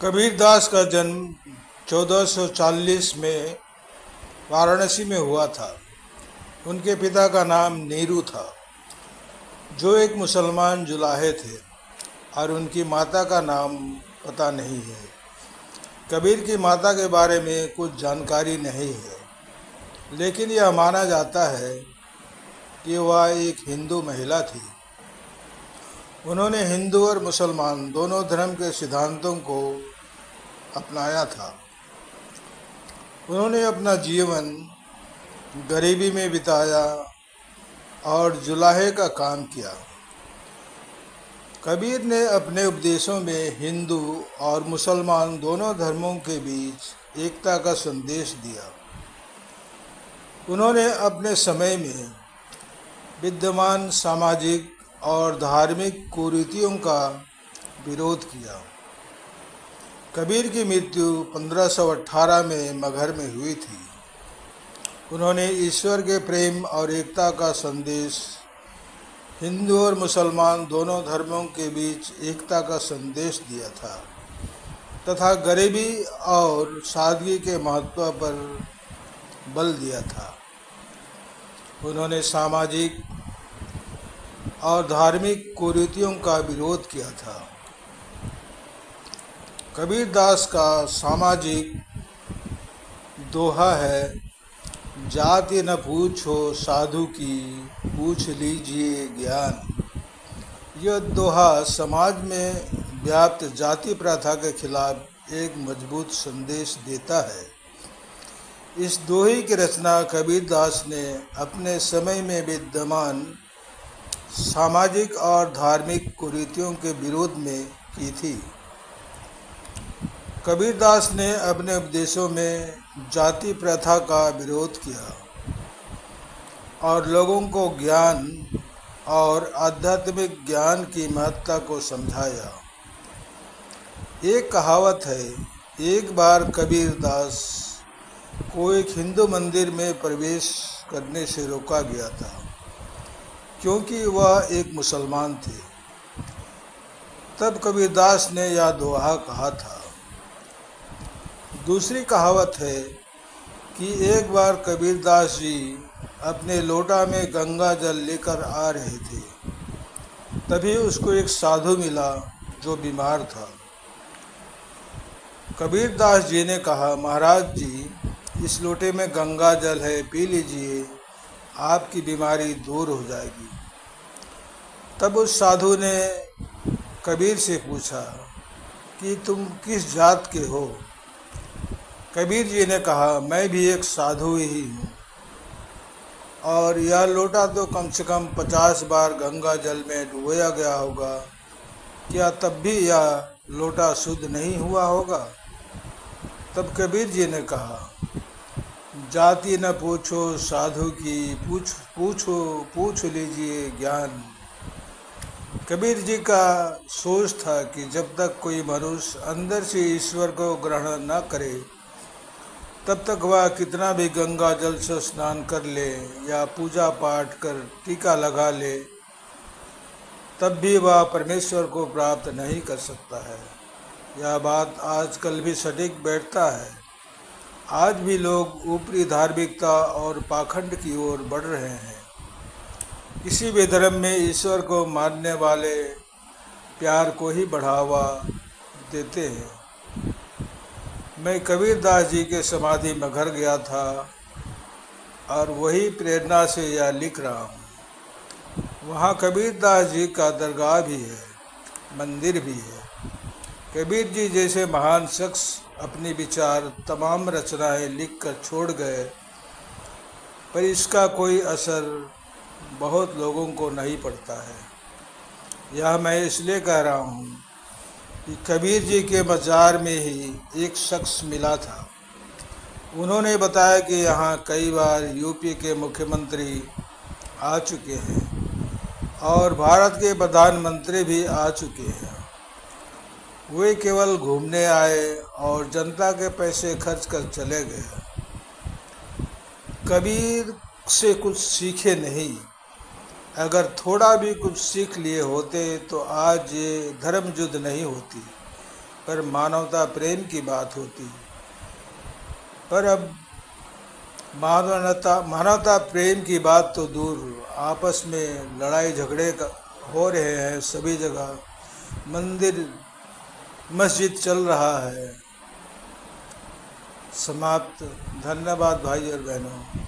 कबीरदास का जन्म 1440 में वाराणसी में हुआ था। उनके पिता का नाम नीरू था, जो एक मुसलमान जुलाहे थे, और उनकी माता का नाम पता नहीं है। कबीर की माता के बारे में कुछ जानकारी नहीं है, लेकिन यह माना जाता है कि वह एक हिंदू महिला थी। उन्होंने हिंदू और मुसलमान दोनों धर्म के सिद्धांतों को अपनाया था। उन्होंने अपना जीवन गरीबी में बिताया और जुलाहे का काम किया। कबीर ने अपने उपदेशों में हिंदू और मुसलमान दोनों धर्मों के बीच एकता का संदेश दिया। उन्होंने अपने समय में विद्यमान सामाजिक और धार्मिक कुरीतियों का विरोध किया। कबीर की मृत्यु 1518 में मगहर में हुई थी। उन्होंने ईश्वर के प्रेम और एकता का संदेश, हिंदू और मुसलमान दोनों धर्मों के बीच एकता का संदेश दिया था, तथा गरीबी और सादगी के महत्व पर बल दिया था। उन्होंने सामाजिक और धार्मिक कुरीतियों का विरोध किया था। कबीरदास का सामाजिक दोहा है, जाति न पूछो साधु की, पूछ लीजिए ज्ञान। यह दोहा समाज में व्याप्त जाति प्रथा के खिलाफ एक मजबूत संदेश देता है। इस दोहे की रचना कबीरदास ने अपने समय में विद्यमान सामाजिक और धार्मिक कुरीतियों के विरोध में की थी। कबीरदास ने अपने उपदेशों में जाति प्रथा का विरोध किया और लोगों को ज्ञान और आध्यात्मिक ज्ञान की महत्ता को समझाया। एक कहावत है, एक बार कबीरदास को एक हिंदू मंदिर में प्रवेश करने से रोका गया था, क्योंकि वह एक मुसलमान थे। तब कबीरदास ने यह दोहा कहा था। दूसरी कहावत है कि एक बार कबीरदास जी अपने लोटा में गंगा जल लेकर आ रहे थे। तभी उसको एक साधु मिला जो बीमार था। कबीरदास जी ने कहा, महाराज जी, इस लोटे में गंगा जल है, पी लीजिए, आपकी बीमारी दूर हो जाएगी। तब उस साधु ने कबीर से पूछा कि तुम किस जात के हो? कबीर जी ने कहा, मैं भी एक साधु ही हूँ, और यह लोटा तो कम से कम 50 बार गंगा जल में डुबोया गया होगा। क्या तब भी यह लोटा शुद्ध नहीं हुआ होगा? तब कबीर जी ने कहा, जाति न पूछो साधु की, पूछ लीजिए ज्ञान। कबीर जी का सोच था कि जब तक कोई मनुष्य अंदर से ईश्वर को ग्रहण न करे, तब तक वह कितना भी गंगा जल से स्नान कर ले या पूजा पाठ कर टीका लगा ले, तब भी वह परमेश्वर को प्राप्त नहीं कर सकता है। यह बात आजकल भी सटीक बैठता है। आज भी लोग ऊपरी धार्मिकता और पाखंड की ओर बढ़ रहे हैं। किसी भी धर्म में ईश्वर को मानने वाले प्यार को ही बढ़ावा देते हैं। मैं कबीरदास जी के समाधि मगहर गया था और वही प्रेरणा से यह लिख रहा हूँ। वहाँ कबीरदास जी का दरगाह भी है, मंदिर भी है। कबीर जी जैसे महान शख्स अपनी विचार तमाम रचनाएं लिखकर छोड़ गए, पर इसका कोई असर बहुत लोगों को नहीं पड़ता है। यह मैं इसलिए कह रहा हूँ कि कबीर जी के मज़ार में ही एक शख्स मिला था। उन्होंने बताया कि यहाँ कई बार यूपी के मुख्यमंत्री आ चुके हैं और भारत के प्रधानमंत्री भी आ चुके हैं। वे केवल घूमने आए और जनता के पैसे खर्च कर चले गए। कबीर से कुछ सीखे नहीं। अगर थोड़ा भी कुछ सीख लिए होते तो आज ये धर्म युद्ध नहीं होती, पर मानवता प्रेम की बात होती। पर अब मानवता प्रेम की बात तो दूर, आपस में लड़ाई झगड़े हो रहे हैं सभी जगह। मंदिर मस्जिद चल रहा है। समाप्त। धन्यवाद भाई और बहनों।